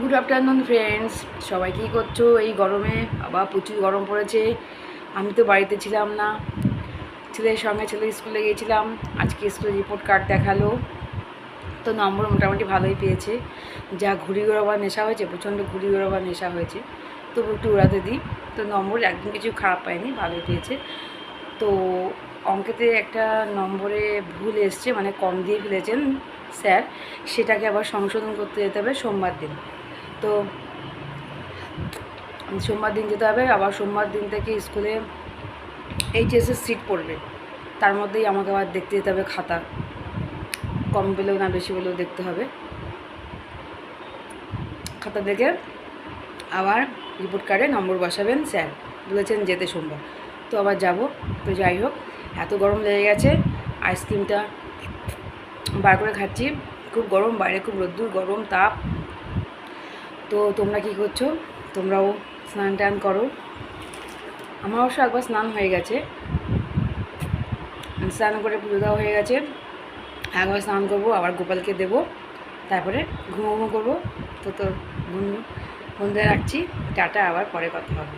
Good afternoon friends, সবাই কী করছো এই গরমে? আবার প্রচুর গরম পড়েছে। আমি তো বাড়িতে ছিলাম না, ছেলের সঙ্গে ছেলে স্কুলে গিয়েছিলাম। আজকে স্কুলে রিপোর্ট কার্ড দেখালো, তো নম্বর মোটামুটি ভালোই পেয়েছে। যা ঘুড়ি ওড়াবার নেশা হয়েছে, প্রচণ্ড ঘুড়ি ওড়াবার নেশা হয়েছে, তবু একটু উড়াতে দিই। তো নম্বর একদম কিছু খারাপ পায়নি, ভালোই পেয়েছে। তো অঙ্কেতে একটা নম্বরে ভুল এসছে, মানে কম দিয়ে ফেলেছেন স্যার, সেটাকে আবার সংশোধন করতে যেতে হবে সোমবার দিন। তো সোমবার দিন যেতে হবে, আবার সোমবার দিন থেকে স্কুলে এইচএসের সিট পড়বে, তার মধ্যেই আমাকে আবার দেখতে যেতে হবে খাতা, কম পেলেও না বেশি পেলেও দেখতে হবে। খাতা দেখে আবার রিপোর্ট কার্ডে নম্বর বসাবেন স্যার, বলেছেন যেতে সোমবার। তো আবার যাব। তো যাই হোক, এত গরম লেগে গেছে, আইসক্রিমটা বার করে খাচ্ছি। খুব গরম, বাইরে খুব রোদ্দুর, গরম তাপ। তো তোমরা কী করছো? তোমরাও স্নান টান করো। আমার অবশ্য একবার স্নান হয়ে গেছে, স্নান করে পুজো দেওয়া হয়ে গেছে। একবার স্নান করবো, আবার গোপালকে দেবো, তারপরে ঘুমো ঘুমো করবো। তো বন্ধুদের রাখছি, টাটা, আবার পরে কথা হবে।